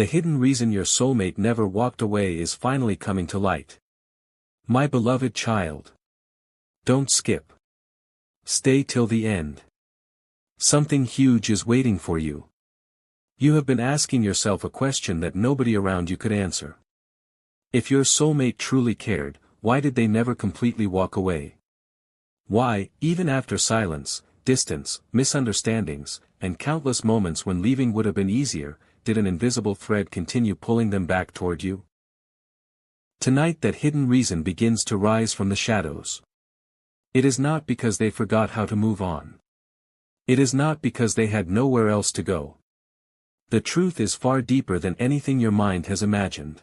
The hidden reason your soulmate never walked away is finally coming to light. My beloved child. Don't skip. Stay till the end. Something huge is waiting for you. You have been asking yourself a question that nobody around you could answer. If your soulmate truly cared, why did they never completely walk away? Why, even after silence, distance, misunderstandings, and countless moments when leaving would have been easier, did an invisible thread continue pulling them back toward you? Tonight that hidden reason begins to rise from the shadows. It is not because they forgot how to move on. It is not because they had nowhere else to go. The truth is far deeper than anything your mind has imagined.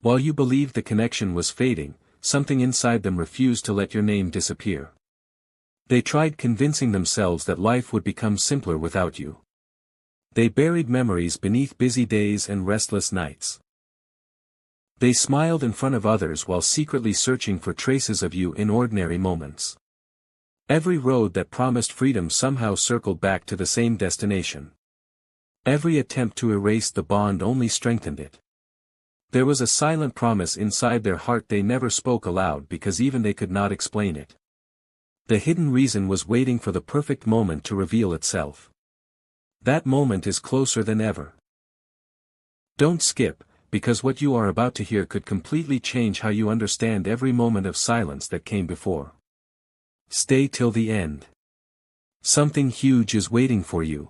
While you believed the connection was fading, something inside them refused to let your name disappear. They tried convincing themselves that life would become simpler without you. They buried memories beneath busy days and restless nights. They smiled in front of others while secretly searching for traces of you in ordinary moments. Every road that promised freedom somehow circled back to the same destination. Every attempt to erase the bond only strengthened it. There was a silent promise inside their heart they never spoke aloud because even they could not explain it. The hidden reason was waiting for the perfect moment to reveal itself. That moment is closer than ever. Don't skip, because what you are about to hear could completely change how you understand every moment of silence that came before. Stay till the end. Something huge is waiting for you.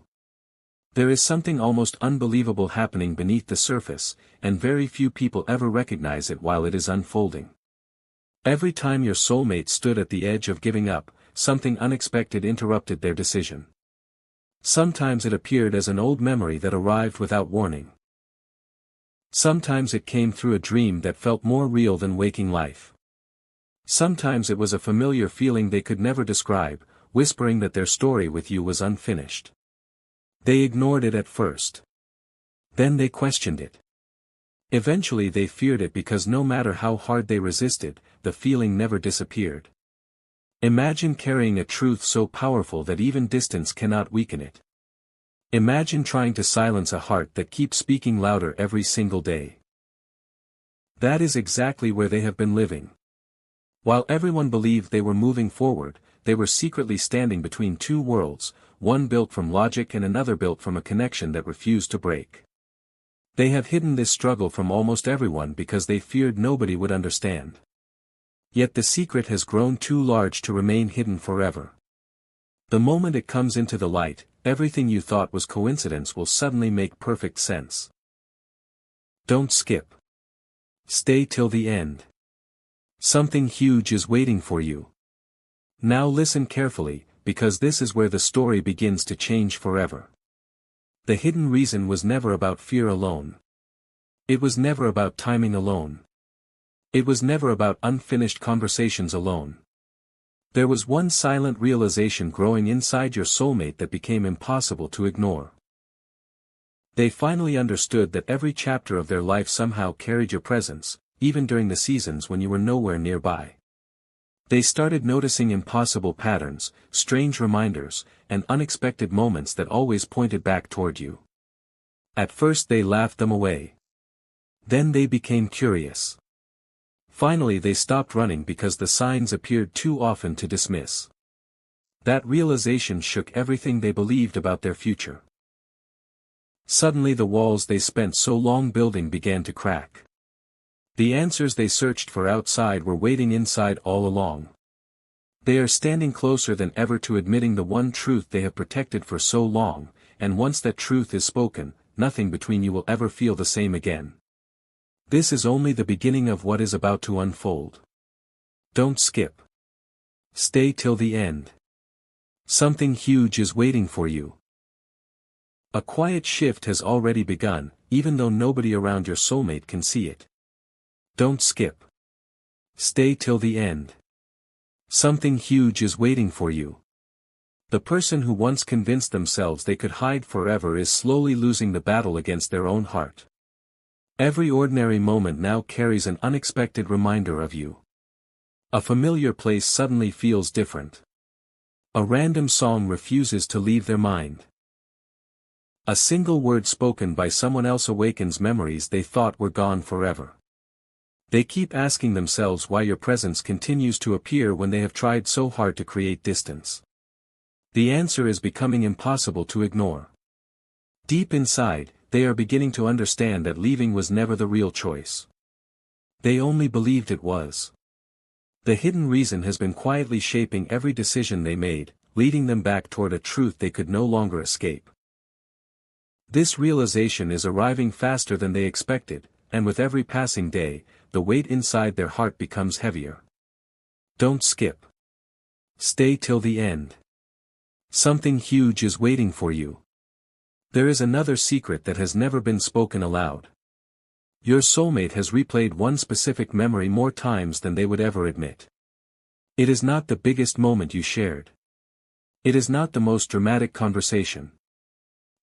There is something almost unbelievable happening beneath the surface, and very few people ever recognize it while it is unfolding. Every time your soulmate stood at the edge of giving up, something unexpected interrupted their decision. Sometimes it appeared as an old memory that arrived without warning. Sometimes it came through a dream that felt more real than waking life. Sometimes it was a familiar feeling they could never describe, whispering that their story with you was unfinished. They ignored it at first. Then they questioned it. Eventually they feared it because no matter how hard they resisted, the feeling never disappeared. Imagine carrying a truth so powerful that even distance cannot weaken it. Imagine trying to silence a heart that keeps speaking louder every single day. That is exactly where they have been living. While everyone believed they were moving forward, they were secretly standing between two worlds, one built from logic and another built from a connection that refused to break. They have hidden this struggle from almost everyone because they feared nobody would understand. Yet the secret has grown too large to remain hidden forever. The moment it comes into the light, everything you thought was coincidence will suddenly make perfect sense. Don't skip. Stay till the end. Something huge is waiting for you. Now listen carefully, because this is where the story begins to change forever. The hidden reason was never about fear alone. It was never about timing alone. It was never about unfinished conversations alone. There was one silent realization growing inside your soulmate that became impossible to ignore. They finally understood that every chapter of their life somehow carried your presence, even during the seasons when you were nowhere nearby. They started noticing impossible patterns, strange reminders, and unexpected moments that always pointed back toward you. At first they laughed them away. Then they became curious. Finally they stopped running because the signs appeared too often to dismiss. That realization shook everything they believed about their future. Suddenly the walls they spent so long building began to crack. The answers they searched for outside were waiting inside all along. They are standing closer than ever to admitting the one truth they have protected for so long, and once that truth is spoken, nothing between you will ever feel the same again. This is only the beginning of what is about to unfold. Don't skip. Stay till the end. Something huge is waiting for you. A quiet shift has already begun, even though nobody around your soulmate can see it. Don't skip. Stay till the end. Something huge is waiting for you. The person who once convinced themselves they could hide forever is slowly losing the battle against their own heart. Every ordinary moment now carries an unexpected reminder of you. A familiar place suddenly feels different. A random song refuses to leave their mind. A single word spoken by someone else awakens memories they thought were gone forever. They keep asking themselves why your presence continues to appear when they have tried so hard to create distance. The answer is becoming impossible to ignore. Deep inside, they are beginning to understand that leaving was never the real choice. They only believed it was. The hidden reason has been quietly shaping every decision they made, leading them back toward a truth they could no longer escape. This realization is arriving faster than they expected, and with every passing day, the weight inside their heart becomes heavier. Don't skip. Stay till the end. Something huge is waiting for you. There is another secret that has never been spoken aloud. Your soulmate has replayed one specific memory more times than they would ever admit. It is not the biggest moment you shared. It is not the most dramatic conversation.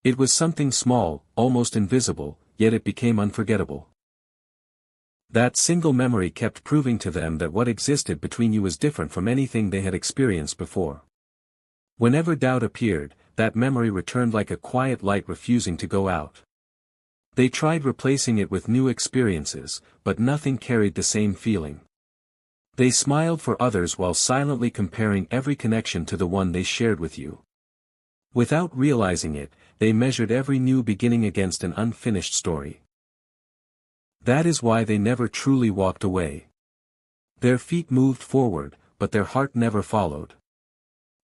It was something small, almost invisible, yet it became unforgettable. That single memory kept proving to them that what existed between you was different from anything they had experienced before. Whenever doubt appeared, that memory returned like a quiet light refusing to go out. They tried replacing it with new experiences, but nothing carried the same feeling. They smiled for others while silently comparing every connection to the one they shared with you. Without realizing it, they measured every new beginning against an unfinished story. That is why they never truly walked away. Their feet moved forward, but their heart never followed.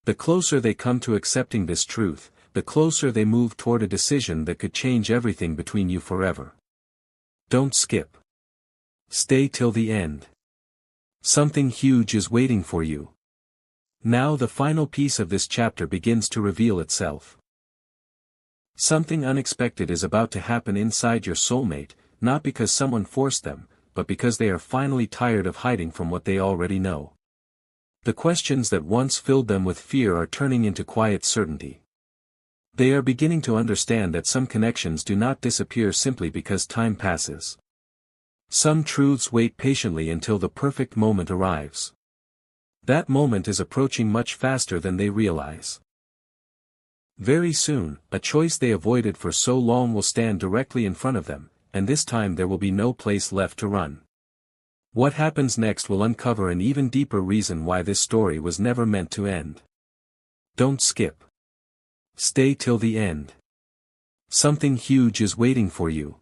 The closer they come to accepting this truth, the closer they move toward a decision that could change everything between you forever. Don't skip. Stay till the end. Something huge is waiting for you. Now the final piece of this chapter begins to reveal itself. Something unexpected is about to happen inside your soulmate, not because someone forced them, but because they are finally tired of hiding from what they already know. The questions that once filled them with fear are turning into quiet certainty. They are beginning to understand that some connections do not disappear simply because time passes. Some truths wait patiently until the perfect moment arrives. That moment is approaching much faster than they realize. Very soon, a choice they avoided for so long will stand directly in front of them, and this time there will be no place left to run. What happens next will uncover an even deeper reason why this story was never meant to end. Don't skip. Stay till the end. Something huge is waiting for you.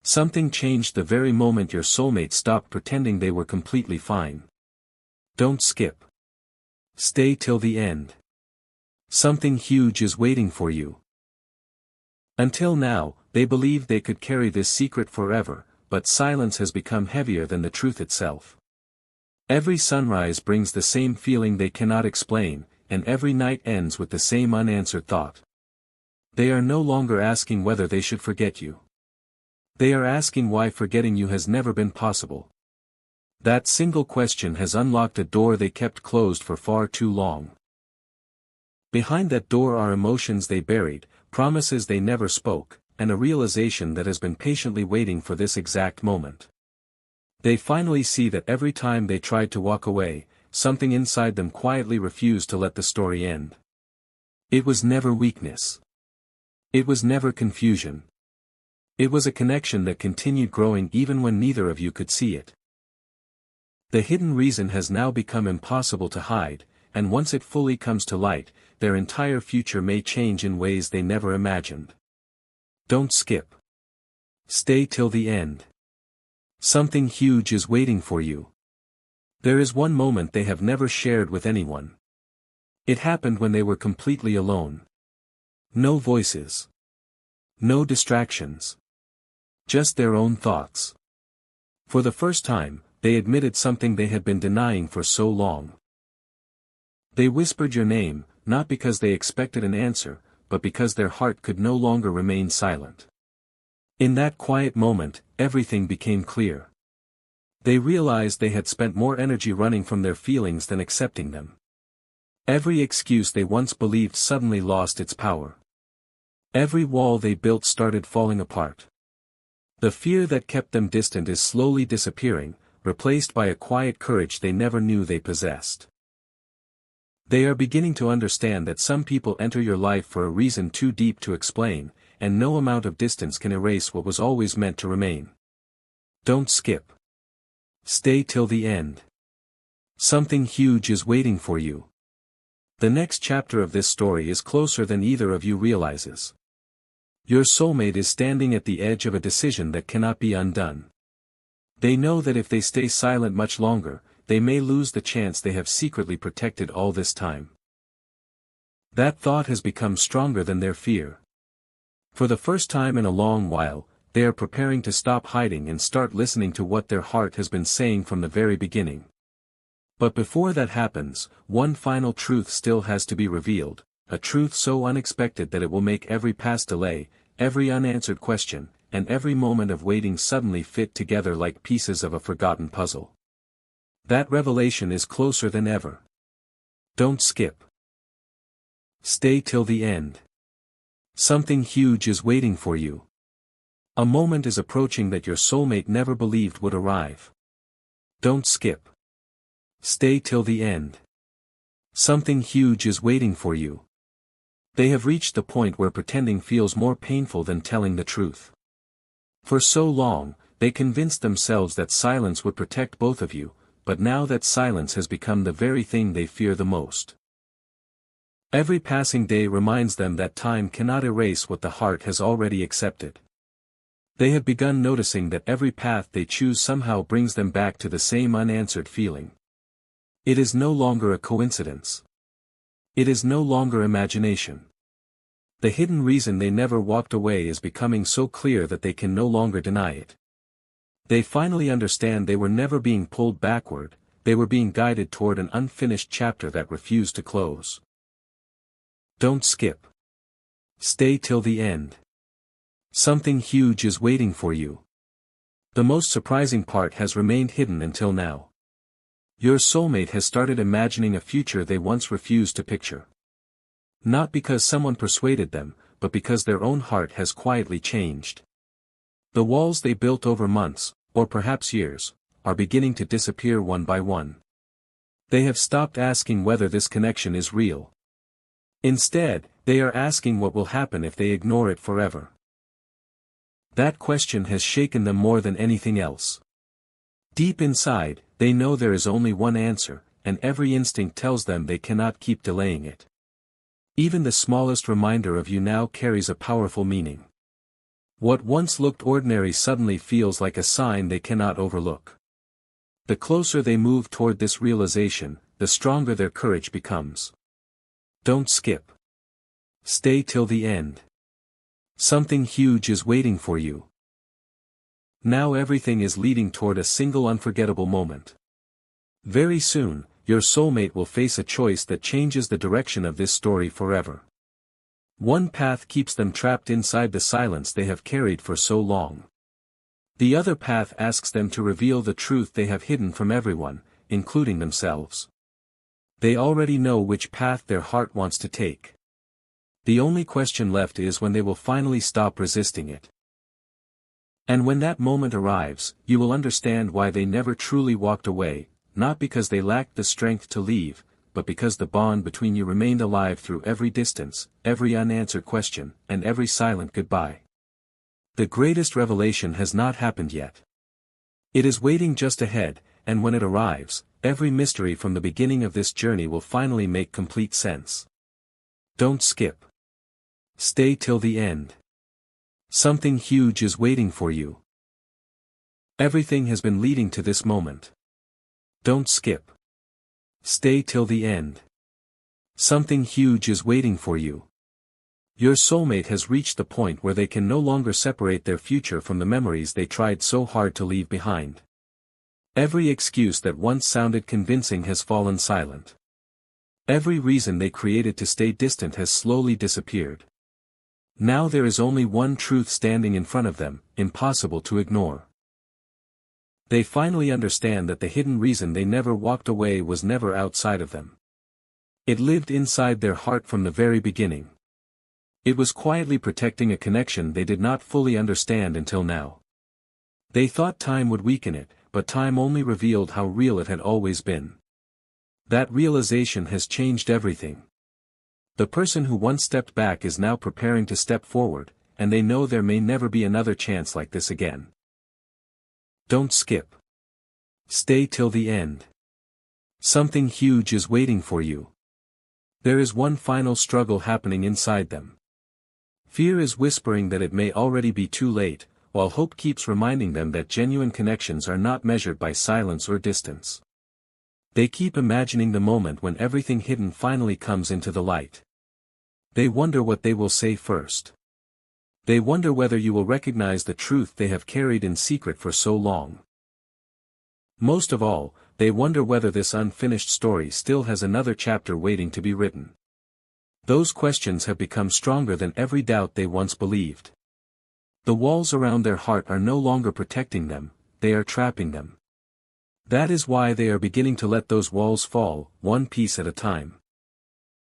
Something changed the very moment your soulmate stopped pretending they were completely fine. Don't skip. Stay till the end. Something huge is waiting for you. Until now, they believed they could carry this secret forever, but silence has become heavier than the truth itself. Every sunrise brings the same feeling they cannot explain, and every night ends with the same unanswered thought. They are no longer asking whether they should forget you. They are asking why forgetting you has never been possible. That single question has unlocked a door they kept closed for far too long. Behind that door are emotions they buried, promises they never spoke, and a realization that has been patiently waiting for this exact moment. They finally see that every time they tried to walk away, something inside them quietly refused to let the story end. It was never weakness. It was never confusion. It was a connection that continued growing even when neither of you could see it. The hidden reason has now become impossible to hide, and once it fully comes to light, their entire future may change in ways they never imagined. Don't skip. Stay till the end. Something huge is waiting for you. There is one moment they have never shared with anyone. It happened when they were completely alone. No voices. No distractions. Just their own thoughts. For the first time, they admitted something they had been denying for so long. They whispered your name, not because they expected an answer, but because their heart could no longer remain silent. In that quiet moment, everything became clear. They realized they had spent more energy running from their feelings than accepting them. Every excuse they once believed suddenly lost its power. Every wall they built started falling apart. The fear that kept them distant is slowly disappearing, replaced by a quiet courage they never knew they possessed. They are beginning to understand that some people enter your life for a reason too deep to explain, and no amount of distance can erase what was always meant to remain. Don't skip. Stay till the end. Something huge is waiting for you. The next chapter of this story is closer than either of you realizes. Your soulmate is standing at the edge of a decision that cannot be undone. They know that if they stay silent much longer, they may lose the chance they have secretly protected all this time. That thought has become stronger than their fear. For the first time in a long while, they are preparing to stop hiding and start listening to what their heart has been saying from the very beginning. But before that happens, one final truth still has to be revealed, a truth so unexpected that it will make every past delay, every unanswered question, and every moment of waiting suddenly fit together like pieces of a forgotten puzzle. That revelation is closer than ever. Don't skip. Stay till the end. Something huge is waiting for you. A moment is approaching that your soulmate never believed would arrive. Don't skip. Stay till the end. Something huge is waiting for you. They have reached the point where pretending feels more painful than telling the truth. For so long, they convinced themselves that silence would protect both of you, but now that silence has become the very thing they fear the most. Every passing day reminds them that time cannot erase what the heart has already accepted. They have begun noticing that every path they choose somehow brings them back to the same unanswered feeling. It is no longer a coincidence. It is no longer imagination. The hidden reason they never walked away is becoming so clear that they can no longer deny it. They finally understand they were never being pulled backward, they were being guided toward an unfinished chapter that refused to close. Don't skip. Stay till the end. Something huge is waiting for you. The most surprising part has remained hidden until now. Your soulmate has started imagining a future they once refused to picture. Not because someone persuaded them, but because their own heart has quietly changed. The walls they built over months, or perhaps years, are beginning to disappear one by one. They have stopped asking whether this connection is real. Instead, they are asking what will happen if they ignore it forever. That question has shaken them more than anything else. Deep inside, they know there is only one answer, and every instinct tells them they cannot keep delaying it. Even the smallest reminder of you now carries a powerful meaning. What once looked ordinary suddenly feels like a sign they cannot overlook. The closer they move toward this realization, the stronger their courage becomes. Don't skip. Stay till the end. Something huge is waiting for you. Now everything is leading toward a single unforgettable moment. Very soon, your soulmate will face a choice that changes the direction of this story forever. One path keeps them trapped inside the silence they have carried for so long. The other path asks them to reveal the truth they have hidden from everyone, including themselves. They already know which path their heart wants to take. The only question left is when they will finally stop resisting it. And when that moment arrives, you will understand why they never truly walked away, not because they lacked the strength to leave, but because the bond between you remained alive through every distance, every unanswered question, and every silent goodbye. The greatest revelation has not happened yet. It is waiting just ahead, and when it arrives, every mystery from the beginning of this journey will finally make complete sense. Don't skip. Stay till the end. Something huge is waiting for you. Everything has been leading to this moment. Don't skip. Stay till the end. Something huge is waiting for you. Your soulmate has reached the point where they can no longer separate their future from the memories they tried so hard to leave behind. Every excuse that once sounded convincing has fallen silent. Every reason they created to stay distant has slowly disappeared. Now there is only one truth standing in front of them, impossible to ignore. They finally understand that the hidden reason they never walked away was never outside of them. It lived inside their heart from the very beginning. It was quietly protecting a connection they did not fully understand until now. They thought time would weaken it, but time only revealed how real it had always been. That realization has changed everything. The person who once stepped back is now preparing to step forward, and they know there may never be another chance like this again. Don't skip. Stay till the end. Something huge is waiting for you. There is one final struggle happening inside them. Fear is whispering that it may already be too late, while hope keeps reminding them that genuine connections are not measured by silence or distance. They keep imagining the moment when everything hidden finally comes into the light. They wonder what they will say first. They wonder whether you will recognize the truth they have carried in secret for so long. Most of all, they wonder whether this unfinished story still has another chapter waiting to be written. Those questions have become stronger than every doubt they once believed. The walls around their heart are no longer protecting them, they are trapping them. That is why they are beginning to let those walls fall, one piece at a time.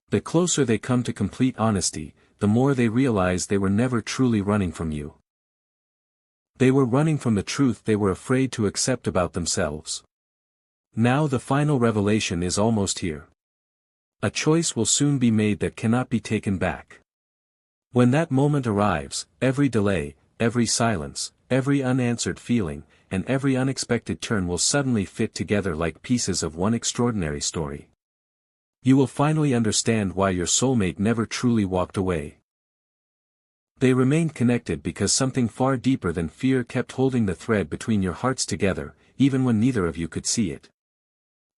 The closer they come to complete honesty, the more they realize they were never truly running from you. They were running from the truth they were afraid to accept about themselves. Now the final revelation is almost here. A choice will soon be made that cannot be taken back. When that moment arrives, every delay, every silence, every unanswered feeling, and every unexpected turn will suddenly fit together like pieces of one extraordinary story. You will finally understand why your soulmate never truly walked away. They remained connected because something far deeper than fear kept holding the thread between your hearts together, even when neither of you could see it.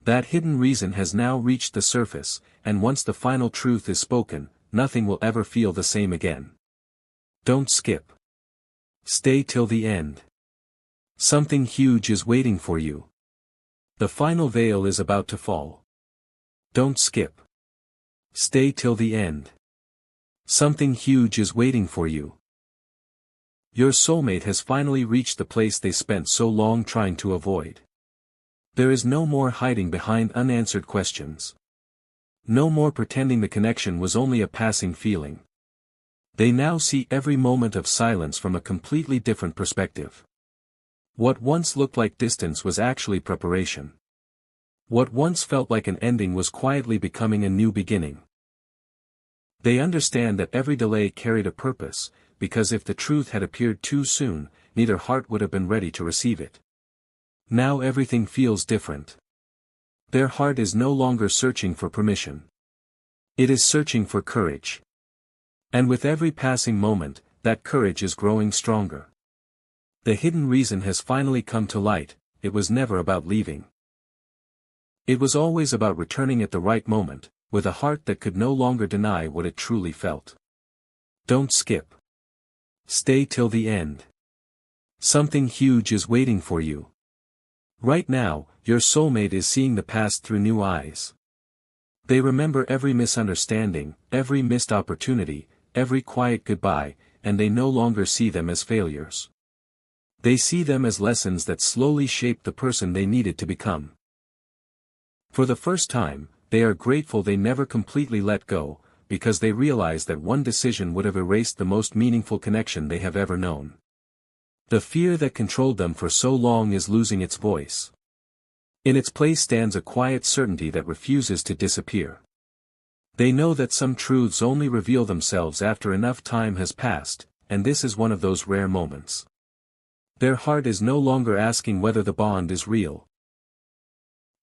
That hidden reason has now reached the surface, and once the final truth is spoken, nothing will ever feel the same again. Don't skip. Stay till the end. Something huge is waiting for you. The final veil is about to fall. Don't skip. Stay till the end. Something huge is waiting for you. Your soulmate has finally reached the place they spent so long trying to avoid. There is no more hiding behind unanswered questions. No more pretending the connection was only a passing feeling. They now see every moment of silence from a completely different perspective. What once looked like distance was actually preparation. What once felt like an ending was quietly becoming a new beginning. They understand that every delay carried a purpose, because if the truth had appeared too soon, neither heart would have been ready to receive it. Now everything feels different. Their heart is no longer searching for permission. It is searching for courage. And with every passing moment, that courage is growing stronger. The hidden reason has finally come to light, it was never about leaving. It was always about returning at the right moment, with a heart that could no longer deny what it truly felt. Don't skip. Stay till the end. Something huge is waiting for you. Right now, your soulmate is seeing the past through new eyes. They remember every misunderstanding, every missed opportunity, every quiet goodbye, and they no longer see them as failures. They see them as lessons that slowly shaped the person they needed to become. For the first time, they are grateful they never completely let go, because they realize that one decision would have erased the most meaningful connection they have ever known. The fear that controlled them for so long is losing its voice. In its place stands a quiet certainty that refuses to disappear. They know that some truths only reveal themselves after enough time has passed, and this is one of those rare moments. Their heart is no longer asking whether the bond is real.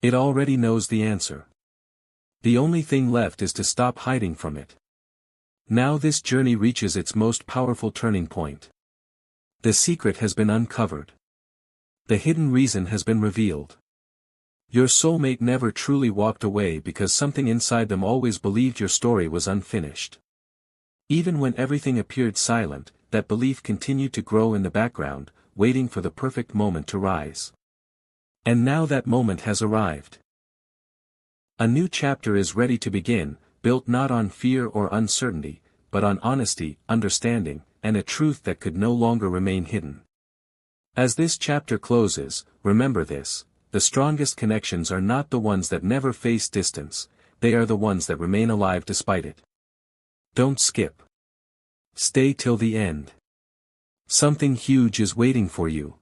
It already knows the answer. The only thing left is to stop hiding from it. Now this journey reaches its most powerful turning point. The secret has been uncovered. The hidden reason has been revealed. Your soulmate never truly walked away because something inside them always believed your story was unfinished. Even when everything appeared silent, that belief continued to grow in the background, waiting for the perfect moment to rise. And now that moment has arrived. A new chapter is ready to begin, built not on fear or uncertainty, but on honesty, understanding, and a truth that could no longer remain hidden. As this chapter closes, remember this: the strongest connections are not the ones that never face distance, they are the ones that remain alive despite it. Don't skip. Stay till the end. Something huge is waiting for you.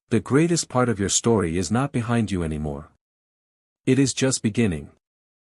The greatest part of your story is not behind you anymore. It is just beginning.